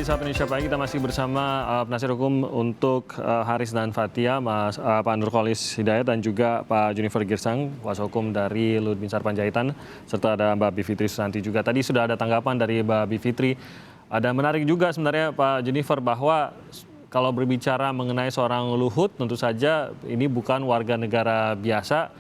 di Sapa Indonesia Pagi, kita masih bersama penasihat hukum untuk Haris dan Fathia, Pak Nurkolis Hidayat dan juga Pak Junifer Girsang, kuasa hukum dari Luhut Binsar Panjaitan, serta ada Mbak Bivitri Susanti juga. Tadi sudah ada tanggapan dari Mbak Bivitri. Ada menarik juga sebenarnya Pak Junifer bahwa kalau berbicara mengenai seorang Luhut, tentu saja ini bukan warga negara biasa.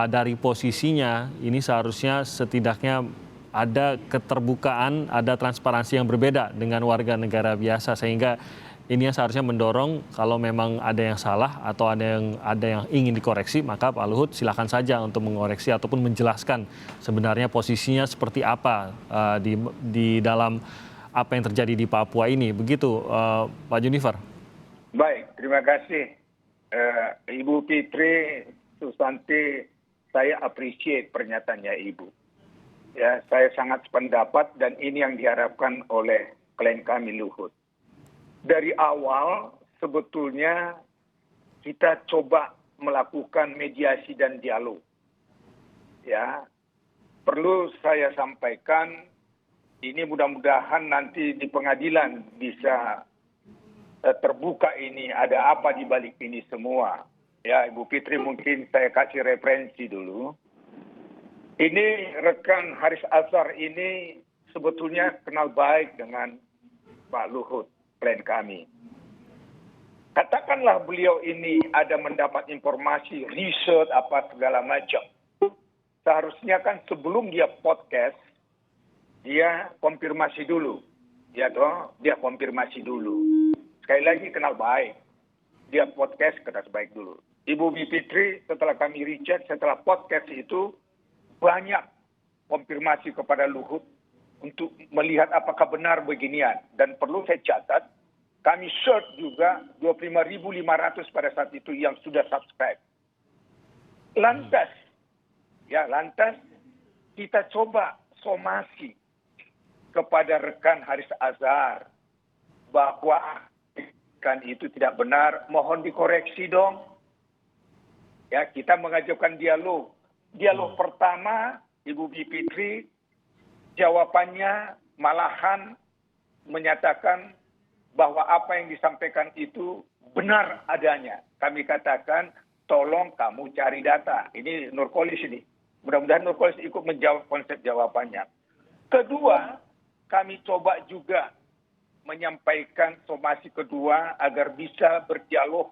Dari posisinya ini seharusnya setidaknya ada keterbukaan, ada transparansi yang berbeda dengan warga negara biasa, sehingga ini yang seharusnya mendorong kalau memang ada yang salah atau ada yang ingin dikoreksi, maka Pak Luhut silakan saja untuk mengoreksi ataupun menjelaskan sebenarnya posisinya seperti apa di dalam apa yang terjadi di Papua ini. Begitu Pak Junifer. Baik, terima kasih Ibu Fitri Susanti. Saya appreciate pernyataannya Ibu. Ya, saya sangat sependapat dan ini yang diharapkan oleh klien kami Luhut. Dari awal sebetulnya kita coba melakukan mediasi dan dialog. Ya, perlu saya sampaikan ini mudah-mudahan nanti di pengadilan bisa terbuka ini ada apa di balik ini semua. Ya, Ibu Fitri mungkin saya kasih referensi dulu. Ini rekan Haris Azhar ini sebetulnya kenal baik dengan Pak Luhut, klien kami. Katakanlah beliau ini ada mendapat informasi, riset, apa segala macam. Seharusnya kan sebelum dia podcast, dia konfirmasi dulu. Ya toh, dia konfirmasi dulu. Sekali lagi kenal baik. Dia podcast kenal baik dulu. Ibu Bivitri setelah kami riset, setelah podcast itu, banyak konfirmasi kepada Luhut untuk melihat apakah benar beginian. Dan perlu saya catat, kami search juga 25.500 pada saat itu yang sudah subscribe. Lantas kita coba somasi kepada rekan Haris Azhar bahwa kan itu tidak benar, mohon dikoreksi dong. Ya, kita mengajukan dialog. Dialog pertama, Ibu Bivitri, jawabannya malahan menyatakan bahwa apa yang disampaikan itu benar adanya. Kami katakan, tolong kamu cari data. Ini Nurkolis ini. Mudah-mudahan Nurkolis ikut menjawab konsep jawabannya. Kedua, kami coba juga menyampaikan somasi kedua agar bisa berdialog.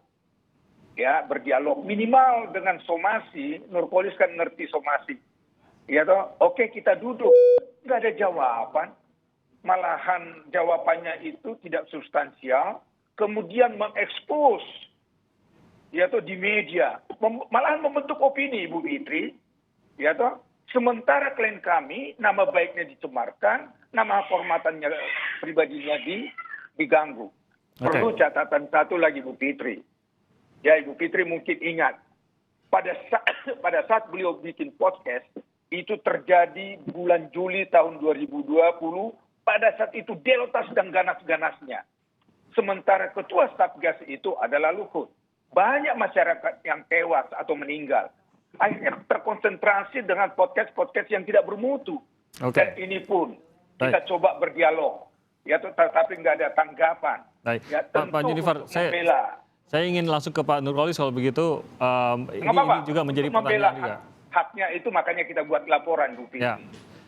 Ya, berdialog minimal dengan somasi. Nurkolis kan ngerti somasi. Ya toh, oke kita duduk. Nggak ada jawaban. Malahan jawabannya itu tidak substansial. Kemudian mengekspos. Ya toh, di media. Malahan membentuk opini, Ibu Fitri. Ya toh, sementara klien kami, nama baiknya dicemarkan, nama kehormatannya pribadinya diganggu. Perlu catatan satu lagi, Bu Fitri. Ya, Ibu Fitri mungkin ingat, pada saat beliau bikin podcast, itu terjadi bulan Juli tahun 2020, pada saat itu Delta sedang ganas-ganasnya. Sementara ketua Satgas itu adalah Luhut. Banyak masyarakat yang tewas atau meninggal. Akhirnya terkonsentrasi dengan podcast-podcast yang tidak bermutu. Dan ini pun kita coba berdialog. Ya, tetapi nggak ada tanggapan. Baik. Ya, Pak Junifer, saya ingin langsung ke Pak Nurkolis kalau begitu. Ini juga menjadi pertanyaan juga. Haknya itu makanya kita buat laporan, Bu Fitri.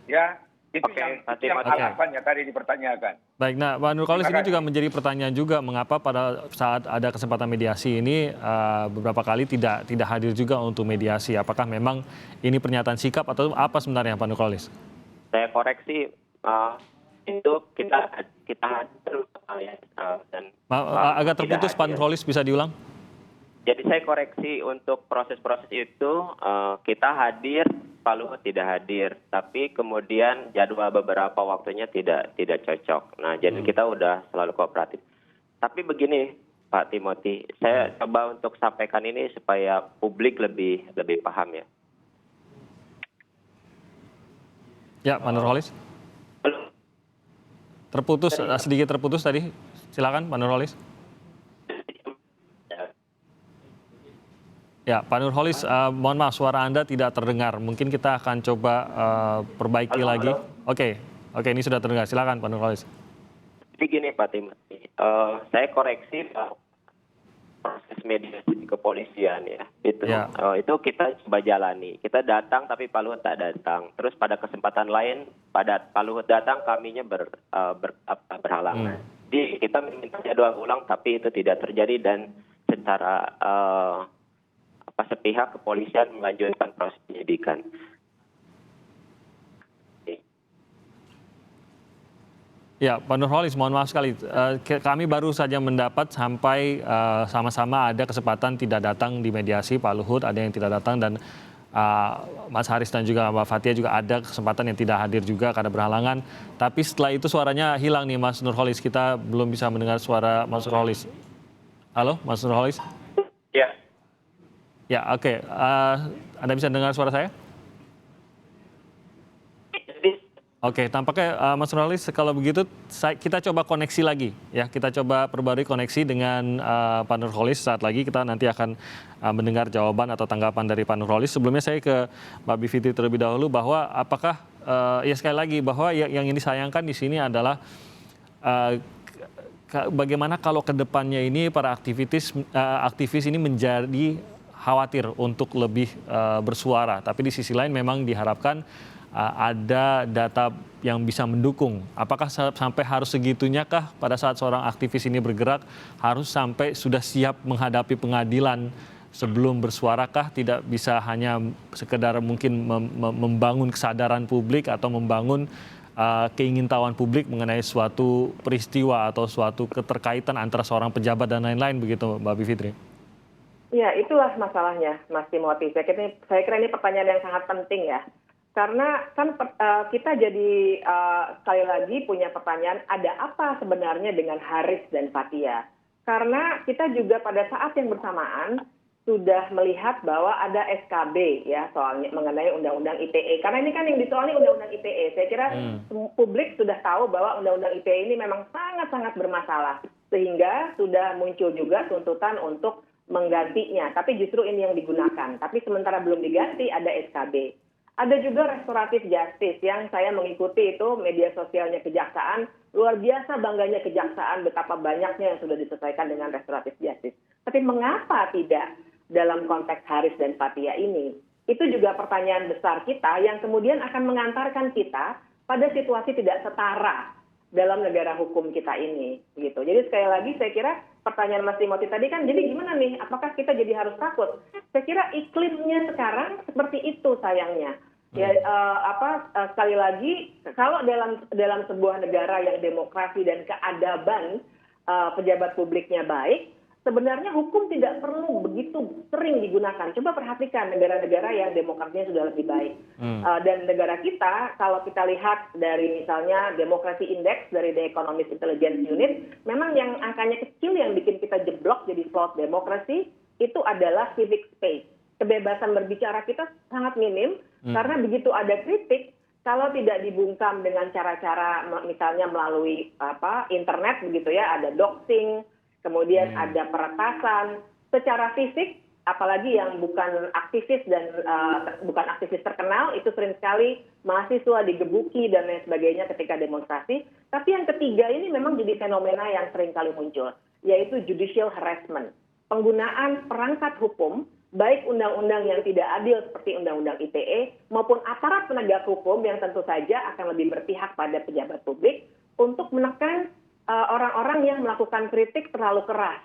Ya, itu yang alasannya tadi dipertanyakan. Baik, nah Pak Nurkolis ini juga menjadi pertanyaan juga mengapa pada saat ada kesempatan mediasi ini beberapa kali tidak hadir juga untuk mediasi. Apakah memang ini pernyataan sikap atau apa sebenarnya Pak Nurkolis? Saya koreksi. Itu kita hadir dan agak terputus Pak Nurkolis, bisa diulang? Jadi saya koreksi untuk proses-proses itu kita hadir, Pak Luhut tidak hadir, tapi kemudian jadwal beberapa waktunya tidak cocok. Nah, jadi kita udah selalu kooperatif. Tapi begini Pak Timothy, saya coba untuk sampaikan ini supaya publik lebih paham ya. Ya, Pak Nurkolis. Terputus, sedikit terputus tadi. Silakan Pak Nurkolis. Ya, Pak Nurkolis, mohon maaf suara Anda tidak terdengar. Mungkin kita akan coba perbaiki lagi. Oke, ini sudah terdengar. Silakan Pak Nurkolis. Jadi gini Pak Timothy, saya koreksi bahwa proses mediasi kepolisian ya itu kita coba jalani. Kita datang tapi Pak Luhut tak datang. Terus pada kesempatan lain pada Pak Luhut datang kaminya berhalangan. Jadi kita meminta jadwal ulang tapi itu tidak terjadi dan secara sepihak kepolisian melanjutkan proses penyidikan. Ya, Pak Nurholis, mohon maaf sekali. Kami baru saja mendapat sampai sama-sama ada kesempatan tidak datang di mediasi, Pak Luhut ada yang tidak datang dan Mas Haris dan juga Mbak Fathia juga ada kesempatan yang tidak hadir juga karena berhalangan. Tapi setelah itu suaranya hilang nih Mas Nurholis, kita belum bisa mendengar suara Mas Nurholis. Halo, Mas Nurholis? Ya. Ya, oke. Anda bisa dengar suara saya? Oke, tampaknya Mas Nurholis kalau begitu kita coba koneksi lagi ya. Kita coba perbarui koneksi dengan Pak Nurholis saat lagi kita nanti akan mendengar jawaban atau tanggapan dari Pak Nurholis. Sebelumnya saya ke Mbak Bivitri terlebih dahulu bahwa apakah ya sekali lagi bahwa yang ini disayangkan di sini adalah bagaimana kalau ke depannya ini para aktivis ini menjadi khawatir untuk lebih bersuara. Tapi di sisi lain memang diharapkan ada data yang bisa mendukung. Apakah sampai harus segitunya kah pada saat seorang aktivis ini bergerak harus sampai sudah siap menghadapi pengadilan sebelum bersuarakah? Tidak bisa hanya sekedar mungkin membangun kesadaran publik atau membangun keingintahuan publik mengenai suatu peristiwa atau suatu keterkaitan antara seorang pejabat dan lain-lain begitu Mbak Bivitri? Ya, itulah masalahnya Mas Timothy. Saya kira ini pertanyaan yang sangat penting ya. Karena kan kita jadi sekali lagi punya pertanyaan, ada apa sebenarnya dengan Haris dan Fathia? Karena kita juga pada saat yang bersamaan sudah melihat bahwa ada SKB ya soalnya mengenai Undang-Undang ITE. Karena ini kan yang disoal Undang-Undang ITE. Saya kira publik sudah tahu bahwa Undang-Undang ITE ini memang sangat-sangat bermasalah. Sehingga sudah muncul juga tuntutan untuk menggantinya. Tapi justru ini yang digunakan. Tapi sementara belum diganti ada SKB. Ada juga restoratif justice yang saya mengikuti itu media sosialnya Kejaksaan. Luar biasa bangganya Kejaksaan betapa banyaknya yang sudah diselesaikan dengan restoratif justice. Tapi mengapa tidak dalam konteks Haris dan Fathia ini? Itu juga pertanyaan besar kita yang kemudian akan mengantarkan kita pada situasi tidak setara dalam negara hukum kita ini. Gitu. Jadi sekali lagi saya kira pertanyaan Mas Timothy tadi kan jadi gimana nih? Apakah kita jadi harus takut? Saya kira iklimnya sekarang seperti itu sayangnya. Ya sekali lagi kalau dalam sebuah negara yang demokrasi dan keadaban pejabat publiknya baik, sebenarnya hukum tidak perlu begitu sering digunakan. Coba perhatikan negara-negara yang demokrasinya sudah lebih baik. Dan negara kita, kalau kita lihat dari misalnya demokrasi indeks dari The Economist Intelligence Unit, memang yang angkanya kecil yang bikin kita jeblok jadi flawed demokrasi itu adalah civic space. Kebebasan berbicara kita sangat minim karena begitu ada kritik, kalau tidak dibungkam dengan cara-cara misalnya melalui internet begitu ya, ada doxing, kemudian ada peretasan secara fisik, apalagi yang bukan aktivis dan bukan aktivis terkenal, itu sering sekali mahasiswa digebuki dan lain sebagainya ketika demonstrasi. Tapi yang ketiga ini memang jadi fenomena yang sering kali muncul, yaitu judicial harassment. Penggunaan perangkat hukum, baik undang-undang yang tidak adil seperti Undang-Undang ITE, maupun aparat penegak hukum yang tentu saja akan lebih berpihak pada pejabat publik untuk menekan orang-orang yang melakukan kritik terlalu keras.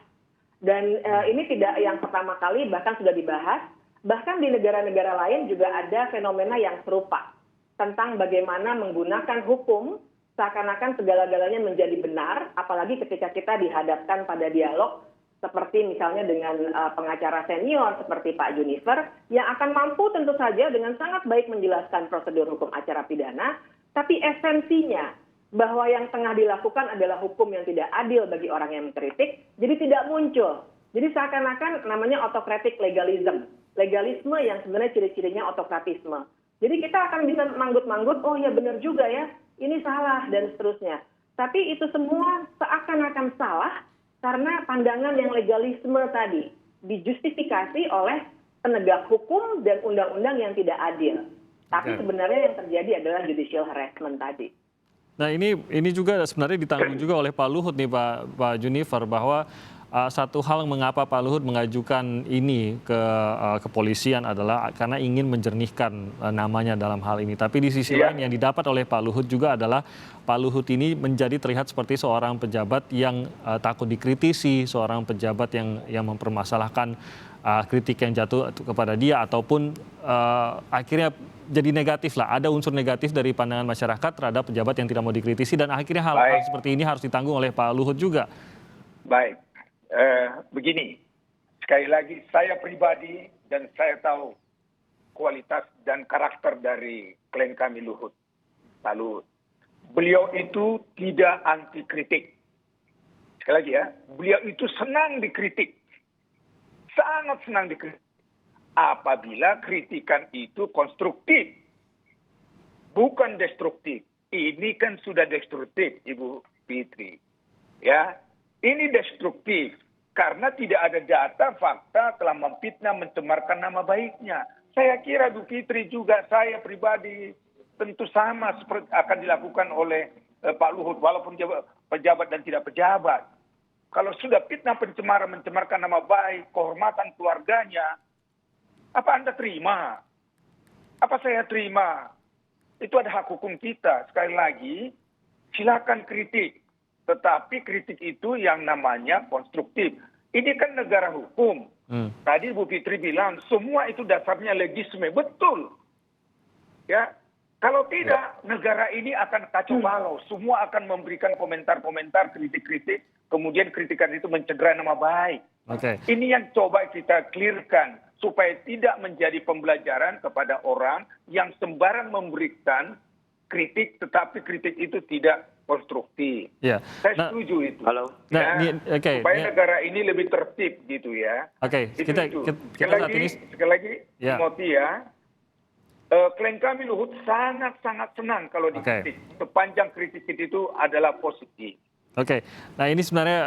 Dan ini tidak yang pertama kali, bahkan sudah dibahas. Bahkan di negara-negara lain juga ada fenomena yang serupa tentang bagaimana menggunakan hukum seakan-akan segala-galanya menjadi benar, apalagi ketika kita dihadapkan pada dialog seperti misalnya dengan pengacara senior seperti Pak Junifer yang akan mampu tentu saja dengan sangat baik menjelaskan prosedur hukum acara pidana, tapi esensinya bahwa yang tengah dilakukan adalah hukum yang tidak adil bagi orang yang mengkritik, jadi tidak muncul. Jadi seakan-akan namanya autocratic legalism, legalisme yang sebenarnya ciri-cirinya autokratisme. Jadi kita akan bisa manggut-manggut, oh ya benar juga ya, ini salah dan seterusnya. Tapi itu semua seakan-akan salah, karena pandangan yang legalisme tadi dijustifikasi oleh penegak hukum dan undang-undang yang tidak adil. Tapi sebenarnya yang terjadi adalah judicial harassment tadi. Nah ini juga sebenarnya ditanggung juga oleh Pak Luhut nih Pak Junifer, bahwa satu hal mengapa Pak Luhut mengajukan ini ke kepolisian adalah karena ingin menjernihkan namanya dalam hal ini. Tapi di sisi lain yang didapat oleh Pak Luhut juga adalah Pak Luhut ini menjadi terlihat seperti seorang pejabat yang takut dikritisi, seorang pejabat yang mempermasalahkan kritik yang jatuh kepada dia, ataupun akhirnya jadi negatif lah. Ada unsur negatif dari pandangan masyarakat terhadap pejabat yang tidak mau dikritisi, dan akhirnya hal-hal seperti ini harus ditanggung oleh Pak Luhut juga. Baik. Begini, sekali lagi saya pribadi dan saya tahu kualitas dan karakter dari klien kami Luhut, Pak Luhut. Beliau itu tidak anti kritik. Sekali lagi ya, beliau itu senang dikritik. Sangat senang dikritik. Apabila kritikan itu konstruktif, bukan destruktif. Ini kan sudah destruktif, Ibu Fitri. Ya, ini destruktif karena tidak ada data, fakta, telah memfitnah, mencemarkan nama baiknya. Saya kira Bu Fitri juga, saya pribadi tentu sama seperti akan dilakukan oleh Pak Luhut, walaupun pejabat dan tidak pejabat. Kalau sudah fitnah, pencemaran, mencemarkan nama baik, kehormatan keluarganya, apa Anda terima? Apa saya terima? Itu ada hak hukum kita. Sekali lagi, silakan kritik. Tetapi kritik itu yang namanya konstruktif. Ini kan negara hukum. Tadi Bu Fitri bilang, semua itu dasarnya legisme. Betul. Ya, kalau tidak, negara ini akan kacau balau. Semua akan memberikan komentar-komentar, kritik-kritik. Kemudian kritikan itu mencederai nama baik. Ini yang coba kita clearkan. Supaya tidak menjadi pembelajaran kepada orang yang sembarang memberikan kritik, tetapi kritik itu tidak konstruktif. Saya setuju itu. Supaya negara ini lebih tertib gitu ya. Sekali lagi, Timothy ya, klien kami Luhut sangat-sangat senang kalau dikritik. Sepanjang kritik itu adalah positif. Nah ini sebenarnya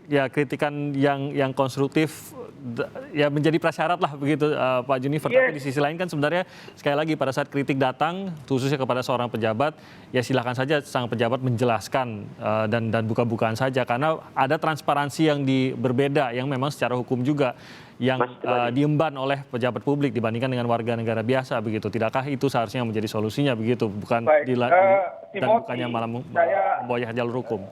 ya kritikan yang konstruktif ya menjadi prasyarat lah begitu Pak Junifer. Tapi di sisi lain kan sebenarnya sekali lagi pada saat kritik datang khususnya kepada seorang pejabat, ya silakan saja sang pejabat menjelaskan dan buka-bukaan saja, karena ada transparansi yang berbeda yang memang secara hukum juga yang diemban oleh pejabat publik dibandingkan dengan warga negara biasa begitu. Tidakkah itu seharusnya menjadi solusinya begitu, bukan dan bukannya malah membawa jalur hukum.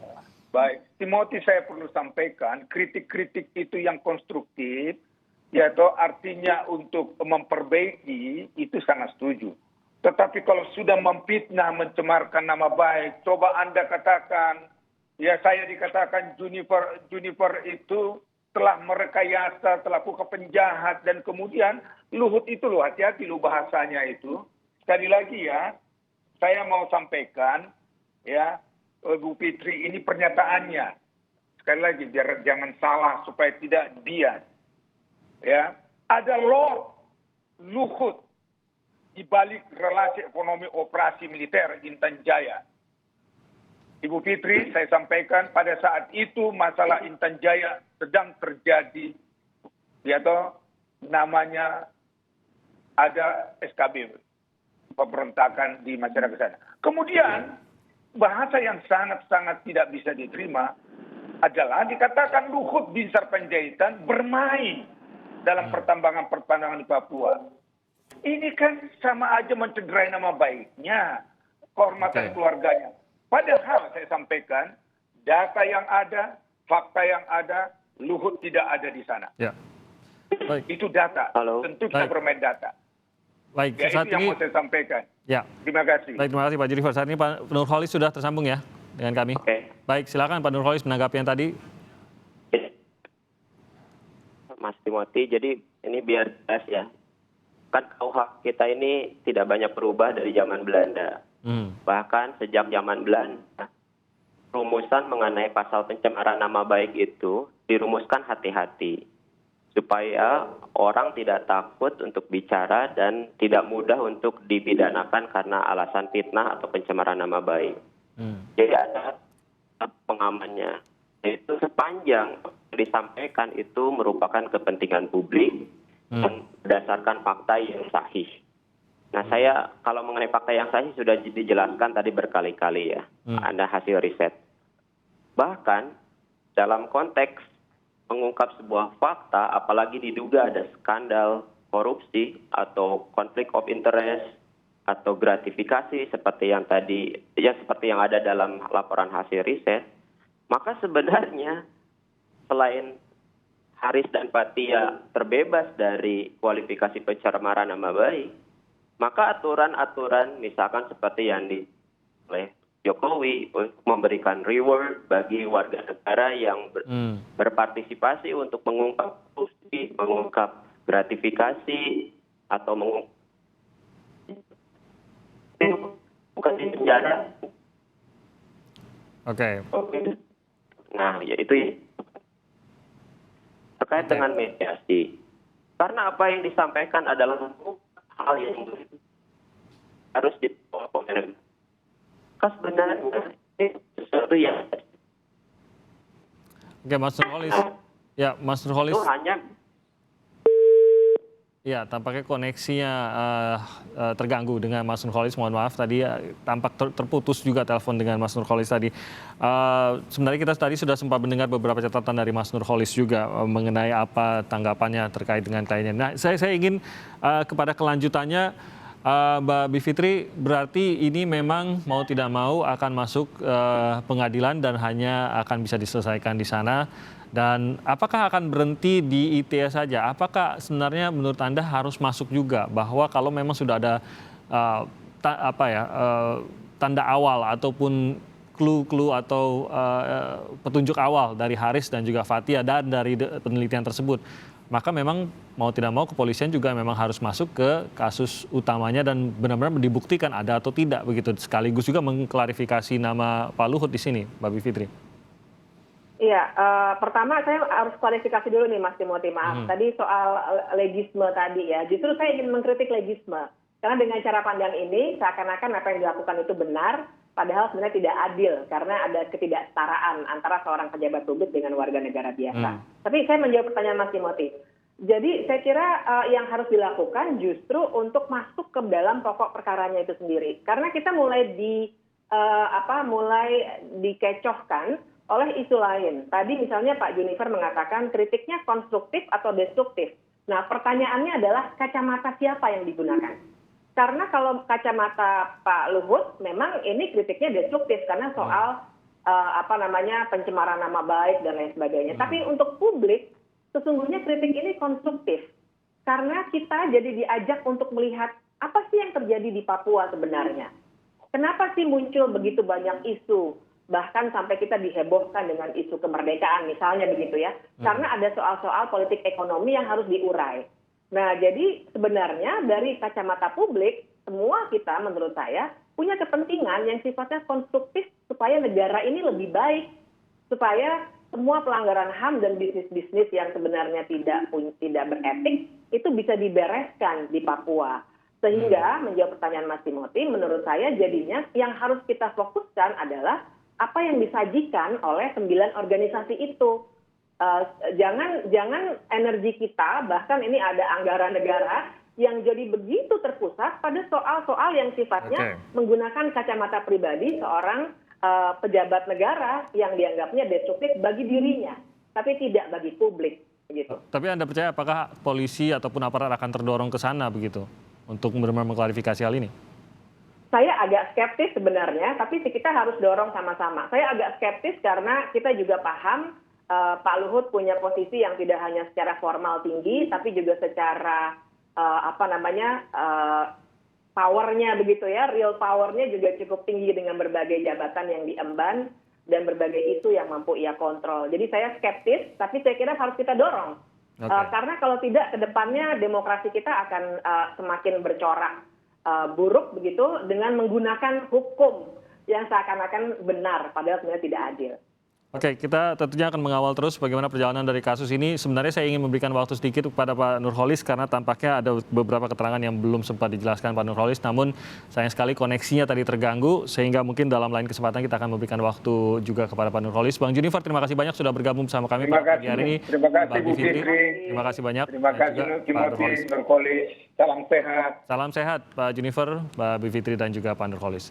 Baik, Timothy, saya perlu sampaikan kritik-kritik itu yang konstruktif, yaitu artinya untuk memperbaiki, itu sangat setuju. Tetapi kalau sudah memfitnah, mencemarkan nama baik, coba Anda katakan, ya saya dikatakan Junifer itu telah merekayasa, telah lakukan penjahat, dan kemudian Luhut itu loh, hati-hati loh bahasanya itu. Sekali lagi ya, saya mau sampaikan, ya, Bu Fitri, ini pernyataannya. Sekali lagi, biar jangan salah supaya tidak bias. Ya, ada Lord Luhut di balik relasi ekonomi operasi militer Intan Jaya. Ibu Fitri, saya sampaikan pada saat itu masalah Intan Jaya sedang terjadi, yaitu namanya ada SKB, pemberontakan di masyarakat sana. Kemudian bahasa yang sangat-sangat tidak bisa diterima adalah dikatakan Luhut Binsar Panjaitan bermain dalam pertambangan di Papua. Ini kan sama aja mencederai nama baiknya, kehormatan keluarganya. Padahal saya sampaikan, data yang ada, fakta yang ada, Luhut tidak ada di sana. Itu data, tentu kita bermain data. Baik, ya, itu yang mau saya sampaikan. Terima kasih. Baik, terima kasih Pak Junifer. Saat ini Pak Nurholis sudah tersambung ya dengan kami. Baik, silakan Pak Nurholis menanggapi yang tadi. Mas Timothy, jadi ini biar jelas ya. Kan KUH kita ini tidak banyak berubah dari zaman Belanda. Bahkan sejak zaman Belanda, rumusan mengenai pasal pencemaran nama baik itu dirumuskan hati-hati. Supaya orang tidak takut untuk bicara dan tidak mudah untuk dipidanakan karena alasan fitnah atau pencemaran nama baik. Jadi ada pengamannya. Itu sepanjang disampaikan itu merupakan kepentingan publik dan berdasarkan fakta yang sahih. Nah, saya kalau mengenai fakta yang sah sudah dijelaskan tadi berkali-kali ya. Ada hasil riset. Bahkan dalam konteks mengungkap sebuah fakta, apalagi diduga ada skandal korupsi atau konflik of interest atau gratifikasi seperti yang tadi, ya seperti yang ada dalam laporan hasil riset, maka sebenarnya selain Haris dan Fathia terbebas dari kualifikasi pencemaran nama baik, maka aturan-aturan misalkan seperti yang oleh Jokowi untuk memberikan reward bagi warga negara yang berpartisipasi untuk mengungkap korupsi, mengungkap gratifikasi, atau bukan di penjara. Oke. Nah, yaitu terkait dengan mediasi. Karena apa yang disampaikan adalah hal yang harus dibawa oleh sebenarnya ini sesuatu yang Oke, Mas Nurholis. Ya, Mas Nurholis. itu hanya Ya, tampaknya koneksinya terganggu dengan Mas Nurholis. Mohon maaf tadi tampak terputus juga telepon dengan Mas Nurholis tadi. Sebenarnya kita tadi sudah sempat mendengar beberapa catatan dari Mas Nurholis juga mengenai apa tanggapannya terkait dengan kliennya. Nah, saya ingin kepada kelanjutannya, Mbak Bivitri, berarti ini memang mau tidak mau akan masuk pengadilan dan hanya akan bisa diselesaikan di sana. Dan apakah akan berhenti di ITE saja? Apakah sebenarnya menurut Anda harus masuk juga bahwa kalau memang sudah ada tanda awal ataupun clue atau petunjuk awal dari Haris dan juga Fathia dan dari penelitian tersebut, maka memang mau tidak mau kepolisian juga memang harus masuk ke kasus utamanya dan benar-benar dibuktikan ada atau tidak begitu. Sekaligus juga mengklarifikasi nama Pak Luhut di sini, Mbak Bivitri. Iya, pertama saya harus klarifikasi dulu nih Mas Timothy, maaf. Tadi soal legisme tadi ya, justru saya ingin mengkritik legisme. Karena dengan cara pandang ini, seakan-akan apa yang dilakukan itu benar, padahal sebenarnya tidak adil, karena ada ketidaksetaraan antara seorang pejabat publik dengan warga negara biasa. Tapi saya menjawab pertanyaan Mas Timothy. Jadi saya kira yang harus dilakukan justru untuk masuk ke dalam pokok perkaranya itu sendiri. Karena kita mulai dikecohkan oleh isu lain. Tadi misalnya Pak Junifer mengatakan kritiknya konstruktif atau destruktif. Nah, pertanyaannya adalah kacamata siapa yang digunakan? Karena kalau kacamata Pak Luhut, memang ini kritiknya destruktif karena soal pencemaran nama baik dan lain sebagainya. Tapi untuk publik, sesungguhnya kritik ini konstruktif. Karena kita jadi diajak untuk melihat apa sih yang terjadi di Papua sebenarnya. Kenapa sih muncul begitu banyak isu? Bahkan sampai kita dihebohkan dengan isu kemerdekaan misalnya begitu ya. Karena ada soal-soal politik ekonomi yang harus diurai. Nah, jadi sebenarnya dari kacamata publik, semua kita menurut saya punya kepentingan yang sifatnya konstruktif supaya negara ini lebih baik. Supaya semua pelanggaran HAM dan bisnis-bisnis yang sebenarnya tidak beretik itu bisa dibereskan di Papua. Sehingga menjawab pertanyaan Mas Timothy, menurut saya jadinya yang harus kita fokuskan adalah apa yang disajikan oleh 9 organisasi itu. Jangan energi kita, bahkan ini ada anggaran negara yang jadi begitu terpusat pada soal-soal yang sifatnya menggunakan kacamata pribadi seorang pejabat negara yang dianggapnya destruktif bagi dirinya, tapi tidak bagi publik. Begitu. Tapi Anda percaya apakah polisi ataupun aparat akan terdorong ke sana begitu untuk benar-benar mengklarifikasi hal ini? Saya agak skeptis sebenarnya, tapi kita harus dorong sama-sama. Saya agak skeptis karena kita juga paham Pak Luhut punya posisi yang tidak hanya secara formal tinggi, tapi juga secara powernya begitu ya, real powernya juga cukup tinggi dengan berbagai jabatan yang diemban dan berbagai isu yang mampu ia kontrol. Jadi saya skeptis, tapi saya kira harus kita dorong. Karena kalau tidak, ke depannya demokrasi kita akan semakin bercorak. Buruk begitu dengan menggunakan hukum yang seakan-akan benar padahal sebenarnya tidak adil. Oke, kita tentunya akan mengawal terus bagaimana perjalanan dari kasus ini. Sebenarnya saya ingin memberikan waktu sedikit kepada Pak Nurholis karena tampaknya ada beberapa keterangan yang belum sempat dijelaskan Pak Nurholis. Namun sayang sekali koneksinya tadi terganggu sehingga mungkin dalam lain kesempatan kita akan memberikan waktu juga kepada Pak Nurholis. Bang Junifer, terima kasih banyak sudah bergabung bersama kami Terima pada pagi kasih. hari ini. Terima kasih, Mbak Bu Bivitri. Fitri. Terima kasih banyak. Terima Dan kasih, juga Pak Timothy, Nurholis. Nurholis. Salam sehat. Salam sehat Pak Junifer, Mbak Bivitri dan juga Pak Nurholis.